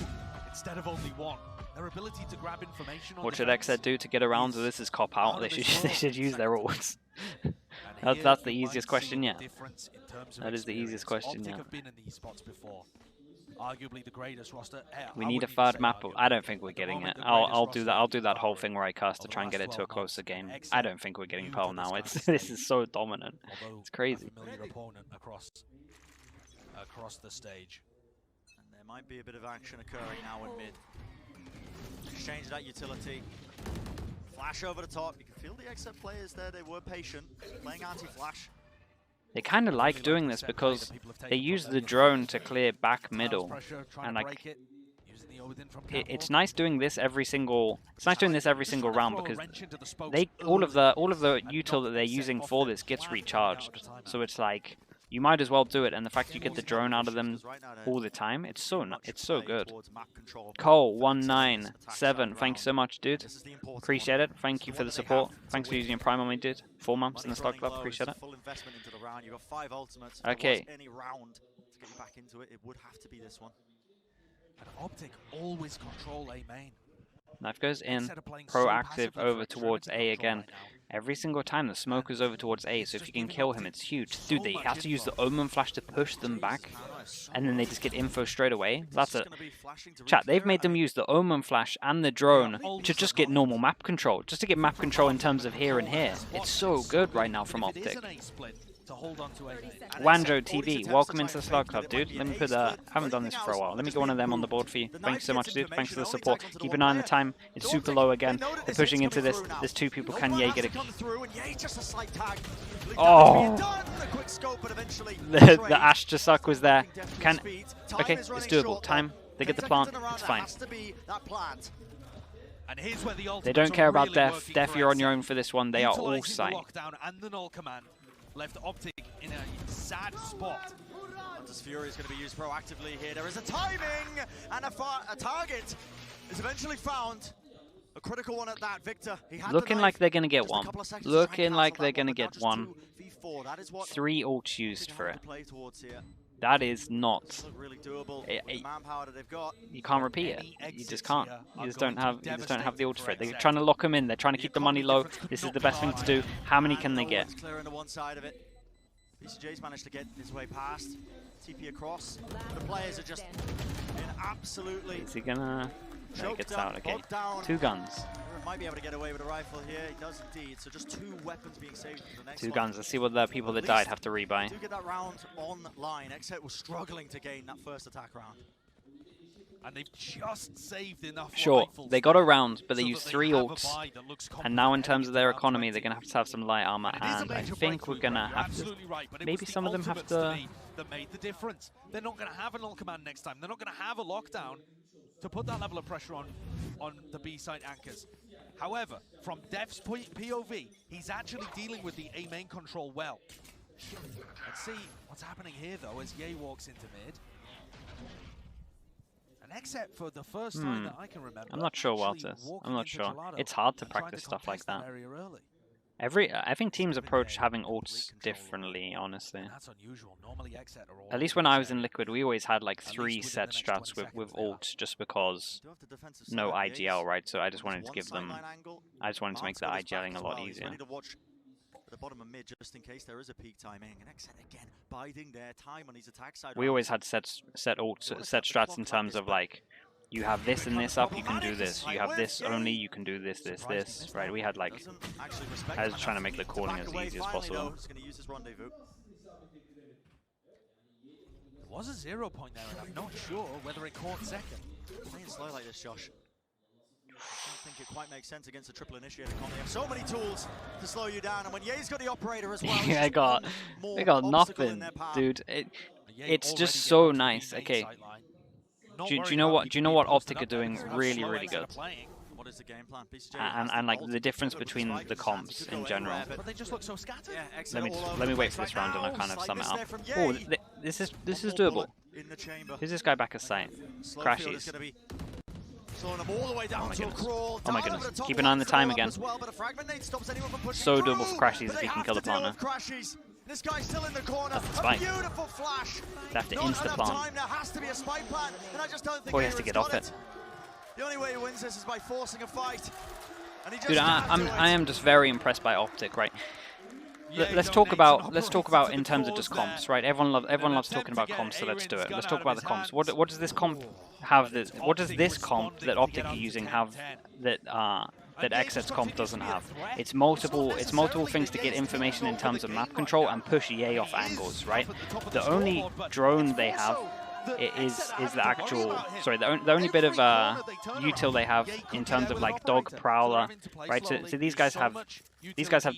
instead of only 1. Their ability to grab information. What should XSET do to get around? So this is cop out. They should use their ults. That's the easiest question yet. That is the easiest question yet. Arguably the greatest roster. We need a 3rd map. I don't think we're getting it. I'll do that. I'll do that whole thing where I cast to try and get it to a closer game. I don't think we're getting Pearl now. This is so dominant. It's crazy. Across the stage. And there might be a bit of action occurring now in mid. Exchange that utility. Flash over the top. You can feel the XSET players there. They were patient, playing anti-flash. They kind of like doing this because they use the drone to clear back middle, and like it's nice doing this every single. It's nice doing this every single round because all of the util that they're using for this gets recharged. So it's like you might as well do it, and the fact you get the drone out of them all the time, it's so good. Cole 197, thank you so much, dude. Appreciate it. Thank you for the support. Thanks for using your Prime on me, dude. 4 months in the stock club. Appreciate it. Okay. It would have to be this one. And Optic always control A main. Knife goes in, proactive over towards A again. Every single time the smoke is over towards A, so if you can kill him, it's huge. Dude, they have to use the Omen Flash to push them back, and then they just get info straight away. That's it. Chat, they've made them use the Omen Flash and the drone to just get normal map control. Just to get map control in terms of here and here. It's so good right now from Optic. Wanjo TV, welcome into the Slug Club, dude. Let me put I haven't done this for a while. Let me get one of them on the board for you. Thanks so much, dude. Thanks for the support. Keep an eye on the time. It's super low again. They're pushing into this. There's 2 people. Can Ye get it? Oh! The Ash to suck was there. Okay, it's doable. Time. They get the plant. It's fine. They don't care about Def. Def, you're on your own for this one. They are all sight. Left Optic in a sad spot. Hunter's Fury is going to be used proactively here. There is a timing, and a target is eventually found. A critical one at that, Victor. Looking like they're going to get one. Looking like they're going to get one. 3 ults used for it. That is not. You can't repeat it. You just can't. You just don't have the ults for it. They're trying to lock them in. They're trying to keep the money low. This is the best thing to do. How many can they get? BCJ's managed to get his way past. TP across. The players are just absolutely. Is he gonna? No, he gets out. Okay. 2 guns. Might be able to get away with a rifle here. He does indeed. So just 2 weapons being saved for the next 2 guns. Let's see what the people that died have to rebuy. Do get that round online. XSET was struggling to gain that first attack round. And they've just saved enough. Sure, they got a round, but they used 3 ults. And now in terms of their economy, they're going to have some light armor. And I think we're going to have to... Maybe some of them have to... That made the difference. They're not going to have an all command next time. They're not going to have a lockdown to put that level of pressure on the B site anchors. However, from Dev's POV, he's actually dealing with the A main control well. Let's see what's happening here, though, as Ye walks into mid. And except for the first time that I can remember, I'm not sure, Walter. I'm not sure. It's hard to practice stuff like that. I think teams approach having ults differently, honestly. At least when I was in Liquid, we always had like 3 set strats with ults, just because no IGL, right? So I just wanted to give them. I just wanted to make the IGLing a lot easier. The bottom of mid, just in case there is a peak timing, and Exet again biding their time on his attack side. We always had set strats in terms of like, you have this and this up, you can do this. You have this only, you can do this, this, right? We had like, I was trying to make the calling as easy as possible. There was a 0 point there, and I'm not sure whether it caught second. Playing slow like this, Josh. I don't think it quite makes sense against a triple initiator comp. They have so many tools to slow you down, and when Ye's got the operator as well, I got nothing, dude. It's just so nice. Okay, do you know what? Do you know what Optic are doing really, really good? What is the game plan? And like the difference between the comps in general. But they just look so scattered. Let me wait for this round and I'll kind of sum it up. Oh, this is doable. Who's this guy back at site? Crashies. Slowing them all the way down to a crawl. Oh my goodness. Keep an eye on the time again. So doable for Crashies if he can kill the partner. This guy's still in the corner. That's the spike. Beautiful flash. They have to insta-plant. There has to be a spike plant, and I just don't think he has to get off it. The only way he wins this is by forcing a fight. And he just Dude, I am just very impressed by Optic, right? Let's talk about in terms of just comps, right? Everyone loves talking about comps, so let's do it. Let's talk about the comps. What does this comp have? What does this comp that Optic are using have that that Exet's comp doesn't have? It's multiple things to get information in terms of map control and push Ye off angles, right? The only drone they have is the actual, sorry, the only bit of util they have in terms of like dog prowler, right? So these guys have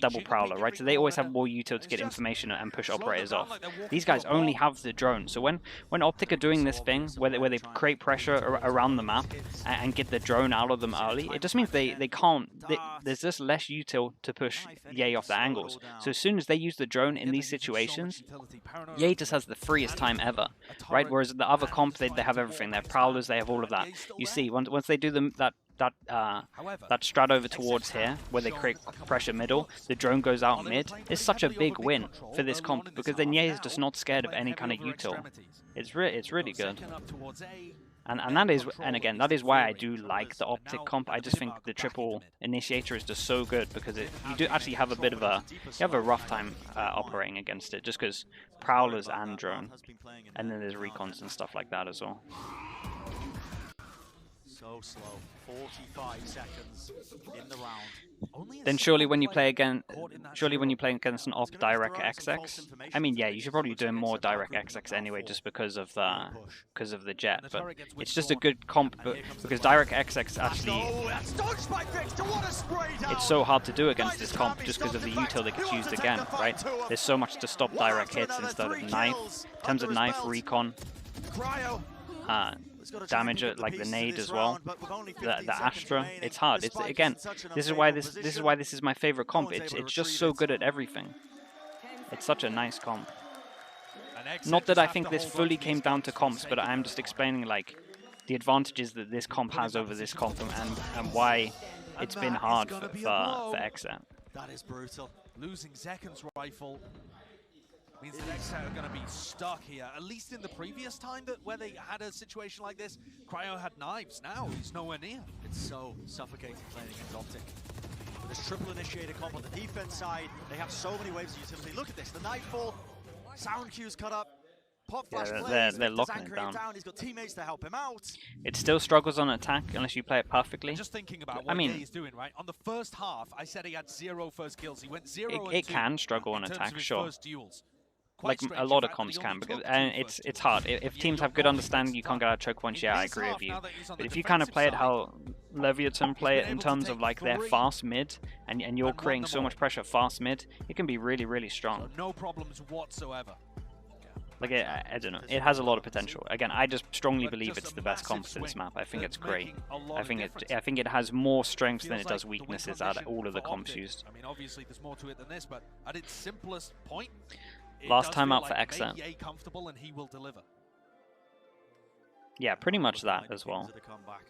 double prowler, right? So they always have more util to get information and push operators off. These guys only have the drone. So when Optic are doing this thing where they create pressure around the map and get the drone out of them early, it just means they can't. There's just less util to push Ye off the angles. So as soon as they use the drone in these situations, Ye just has the freest time ever, right? Whereas the other comp, they have everything. They have prowlers, they have all of that. You see, once they do that strat over towards here, where they create pressure middle, the drone goes out mid. It's such a big win for this comp, because then Ye is just not scared of any kind of util. It's really good. And that is, and again, that is why I do like the Optic comp. I just think the triple initiator is just so good, because you do actually have a bit of a rough time operating against it, just because prowlers and drone, and then there's recons and stuff like that as well. So slow. 45 seconds in the round. Then surely when you play against an Op direct XX, I mean, yeah, you should probably be doing more direct XX anyway, just because of the jet. But it's just a good comp, because direct XX actually, it's so hard to do against this comp just because of the util that gets used again, right? There's so much to stop direct hits instead of knife. In terms of knife, recon, damage, like the nade as well, the Astra. It's hard. It's again, this is why this is my favorite comp. It's just so good at everything. It's such a nice comp. Not that I think this fully came down to comps, but I'm just explaining like the advantages that this comp has over this comp, and why it's been hard for Exet. That is brutal. Losing Zekan's rifle means that Exet are going to be stuck here. At least in the previous time where they had a situation like this, Cryo had knives. Now he's nowhere near. It's so suffocating playing against Optic. With this triple initiator comp on the defense side, they have so many waves of utility. Look at this, the Nightfall, sound cues cut up, pop flash plays, they're locking it down. He's got teammates to help him out. It still struggles on attack unless you play it perfectly. Just thinking about what he's doing, right? On the first half, I said he had 0 first kills. He went 0 It can struggle on attack, sure. Like strange, a lot of comps can, and it's hard. If teams have good understanding, you can't get out of choke points. Yeah, I agree with you. But if you kind of play it how Leviathan play it, in terms of like their fast mid, and you're creating so much pressure fast mid, it can be really, really strong. No problems whatsoever. Like, I don't know. It has a lot of potential. Again, I just strongly believe it's the best comp for this map. I think it's great. I think it has more strengths than it does weaknesses out of all of the comps used. I mean, obviously there's more to it than this, but at its simplest point, last time out for Ascent. Comfortable and he will deliver. Yeah, pretty much that as well.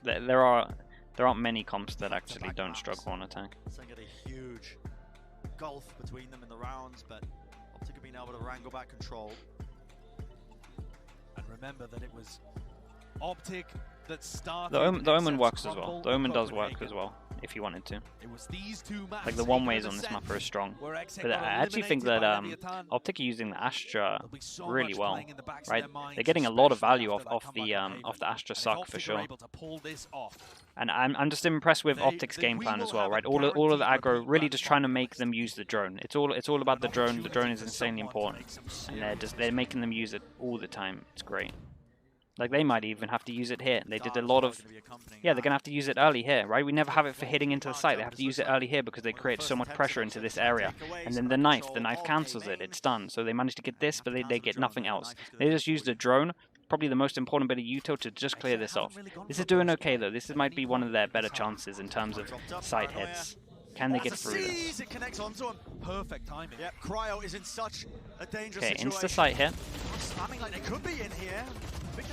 There aren't many comps that actually don't struggle on attack. Get a huge gulf between them in the rounds, but Optic have been able to wrangle back control. And remember that it was Optic that started. The Omen works as well. The Omen does work as well, if you wanted to. It was these two maps, like the one ways on this map are strong. But I actually think that Optic are using the Astra really well, right? They're getting a lot of value off the Astra suck for sure. And I'm just impressed with Optic's game plan as well, right? All of the aggro really just trying to make them use the drone. It's all about the drone. The drone is insanely important, and they're making them use it all the time. It's great. Like, they might even have to use it here. They did a lot of... Yeah, they're going to have to use it early here, right? We never have it for hitting into the site. They have to use it early here because they create so much pressure into this area. And then the knife cancels it. It's done. So they manage to get this, but they get nothing else. They just use the drone, probably the most important bit of util, to just clear this off. This is doing okay, though. This might be one of their better chances in terms of site hits. Can they get through this? It connects onto him. Perfect timing. Yep, Cryo is in such a dangerous situation. Okay, insta sight here. Slamming like they could be in here.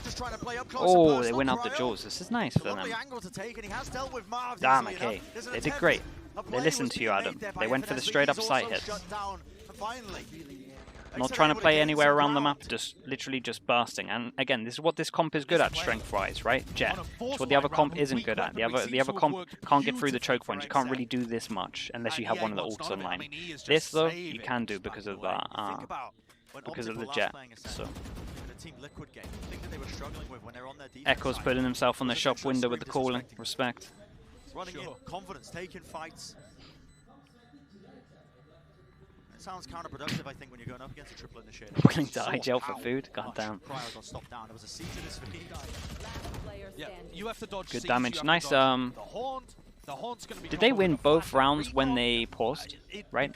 Just trying to play up close. Oh, they went out the jaws. This is nice for them. Damn, okay. They did great. They listened to you, Adam. They went for the straight up sight hits. Not trying to play anywhere around the map, just literally just bursting. And again, this is what this comp is good at strength-wise, right? Jet. It's what the other comp isn't good at. The other comp can't get through the choke points. You can't really do this much unless you have one of the ults online. This though, you can do because of the Jet. So. Echo's putting himself on the shop window with the calling. Respect. Running in, confidence, taking fights. It sounds counterproductive, I think, when you're going up against a triple initiator. Willing to IGL for food? God damn. Good damage. Nice. Did they win both rounds when they paused? Right?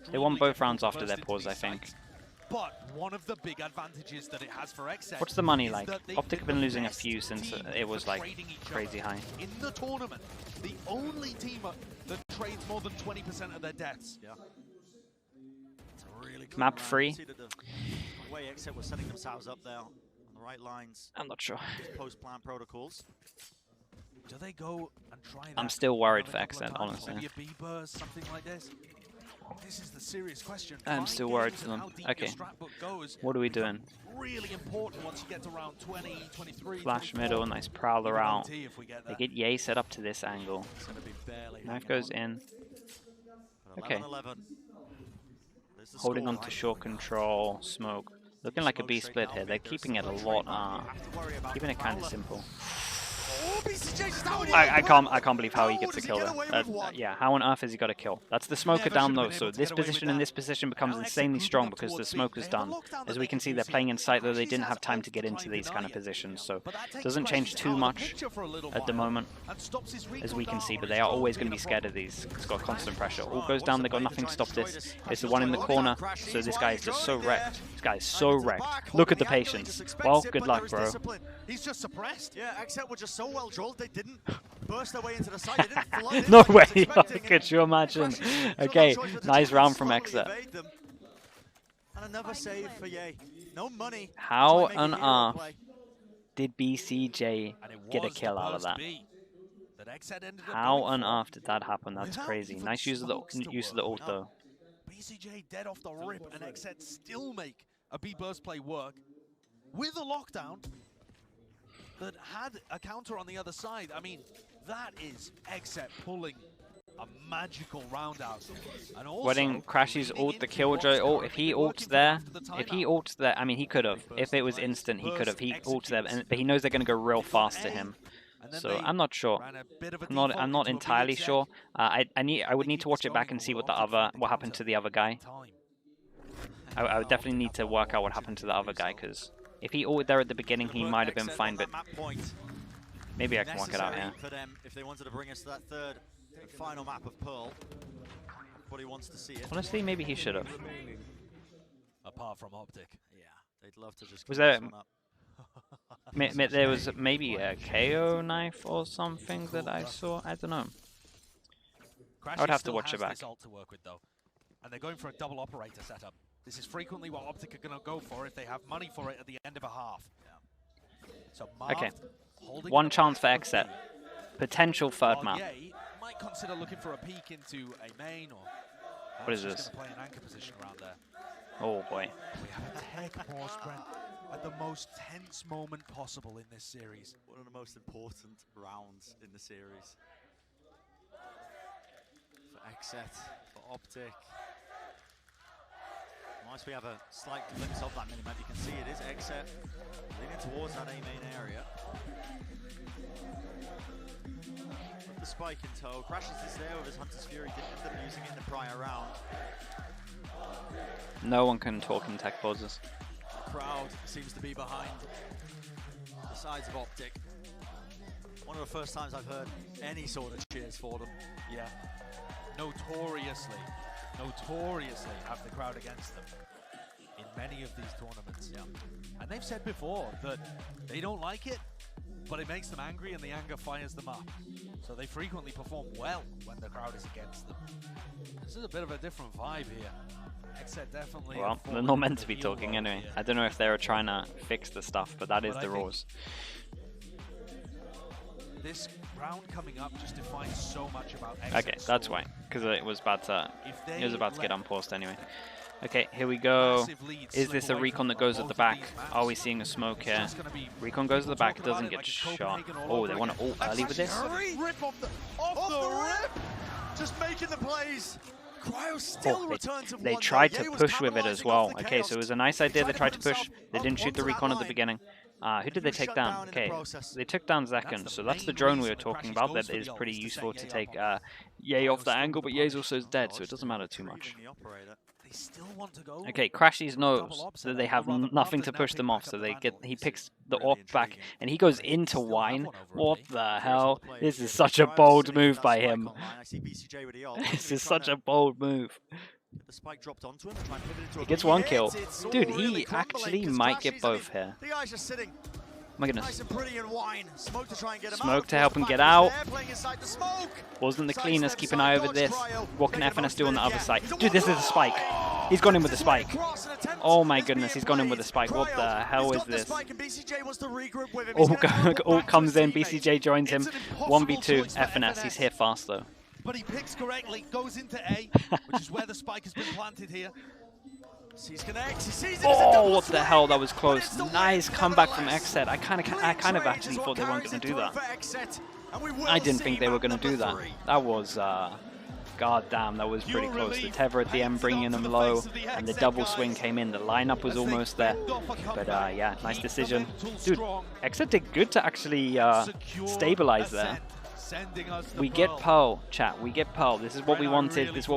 They won both rounds after their pause, I think. But one of the big advantages that it has for XSET. What's the money like? Optic have been losing a few since it was like crazy high. In the tournament, the only team that trades more than 20% of their deaths. Yeah. Really Map 3. The way XSET was setting themselves up there on the right lines. I'm not sure. Post-plan protocols. Do they go and try that? I'm still worried for XSET, honestly. Maybe a B-burst, something like this. This is the serious question. I'm still worried for them. Okay. What are we doing? Really important once you get to round 20, 23. Flash middle, nice prowler out. They get Ye set up to this angle. Knife goes in. Okay. Holding on to short control, smoke. Looking like a B split here. They're keeping it a lot, keeping it kind of simple. I can't believe how he gets a kill there. Yeah, how on earth has he got a kill? That's the smoker down though, so this position and this position becomes insanely strong because the smoker's done. As we can see, they're playing in sight though, they didn't have time to get into these kind of positions, so it doesn't change too much at the moment, as we can see, but they are always going to be scared of these. It's got constant pressure. All goes down, they've got nothing to stop this. It's the one in the corner, so this guy is just so wrecked. This guy is so wrecked. Look at the patience. Well, good luck, bro. He's just suppressed. Yeah, XSET were just so well drilled, they didn't burst their way into the site. They didn't flood in no like way! Could you imagine? Okay, nice round from XSET. And another save for Ye. No money. How on earth did BCJ get a kill out of that? How on earth did that happen? That's crazy. Nice use of the ult though. BCJ dead off the rip, and XSET still make a B burst play work with a lockdown that had a counter on the other side. I mean, that is XSET pulling a magical round out. And also, Wedding crashes ult the Killjoy ult. If he ults there, I mean, he could have. If it was instant, he could have. He ults there, but he knows they're going to go real fast to him. So I'm not sure. I'm not entirely sure. I would need to watch it back and see what happened to the other guy. I would definitely need to work out what happened to the other guy, because if he ulted there at the beginning, he might have been fine, but maybe I can work it out here. For them, if they wanted to bring us to that third and final map of Pearl, what he wants to see it. Honestly, maybe he should have. apart from Optic. Yeah, they'd love to just Was keep there- this one up. There was maybe a KO knife or something that I saw. I don't know. I would have to watch it back. Ult to work with, though. And they're going for a double operator setup. This is frequently what Optic are going to go for if they have money for it at the end of a half. Yeah. So Okay. holding One up chance for could XSET. be. Potential third While map. Ye might consider looking for a peek into a main or What is just this? gonna play an anchor position around there. Oh boy. We have a tech pause, Brent, at the most tense moment possible in this series. One of the most important rounds in the series. For XSET, for Optic. Once we have a slight glimpse of that minimap, you can see it is XSET leaning towards that A main area. With the spike in tow, Crashes is there with his Hunter's Fury, didn't end up using it in the prior round. No one can talk in tech pauses. The crowd seems to be behind the sides of Optic. One of the first times I've heard any sort of cheers for them. Yeah. Notoriously have the crowd against them in many of these tournaments. Yeah. And they've said before that they don't like it, but it makes them angry and the anger fires them up. So they frequently perform well when the crowd is against them. This is a bit of a different vibe here. XSET definitely. Well, they're not meant to be talking anyway. I don't know if they were trying to fix the stuff, but that is the rules. This round coming up just defines so much about XSET. Okay, that's why, because it was about to get unpaused anyway. Okay, here we go. Is this a recon that goes at the back? Are we seeing a smoke here? Recon goes at the back, doesn't get shot. Oh, they want to ult early with this? Rip off the rip! Just making the plays. Cryo still returns of They one, tried though. to Ye was push with it as capitalizing well. off the Okay, chaos. so it was a nice idea. They tried to push. himself They didn't shoot the onto that recon at the line. beginning. Who did they was take shut down? down in the Okay, process. they took down Second, so that's the drone we were talking about. That is pretty useful to take Ye off the angle, but Ye's also dead, so it doesn't matter too much. Reading the operator. They still want to go. Okay, Crashies knows that they have nothing to push them off, so he picks the AWP back, and he goes into Wine. What the hell? This is such a bold move by him. I see BCJ with the ult. This is such a bold move. The spike dropped onto him. Try and pivot into He a gets big one hit. kill. It's Dude, all he really crumbling, actually 'cause might get Crashies, both here. The guy's just sitting My nice goodness. and pretty in Wine. Smoke to try and get him out. Smoke to Of help course, him get the out. back was there, playing inside the smoke. Wasn't the Sidestep, cleanest. Keep an side eye over dodge, this. Cryo. What can Making FNS most do on of the it, other yeah. side? He's a Dude, this is a one-on-one. spike. He's gone in with the spike. Cross and attempt Oh my is goodness, being he's gone in with the played. spike. What Cryo the hell has is got the this? spike and BCJ wants to regroup with him. All, He's gonna teleport all back to comes his in. teammates. BCJ joins him. It's an impossible 1v2 choice for FNS. He's here fast though. But he picks correctly, goes into A, which is where the spike has been planted here. Sees connects, he sees it as a double Oh, what the swing, hell? That was but close. it's the Nice win, comeback from nevertheless. XSET. I kind of actually thought they weren't going to do that. I didn't think they were going to do that. That was, god damn, that was pretty close. The tether at the end bringing them low, and the double swing came in. The lineup was almost there. But yeah, nice decision. Dude, XSET did good to actually stabilize there. We get Pearl, chat. We get Pearl. This is what we wanted. This is what we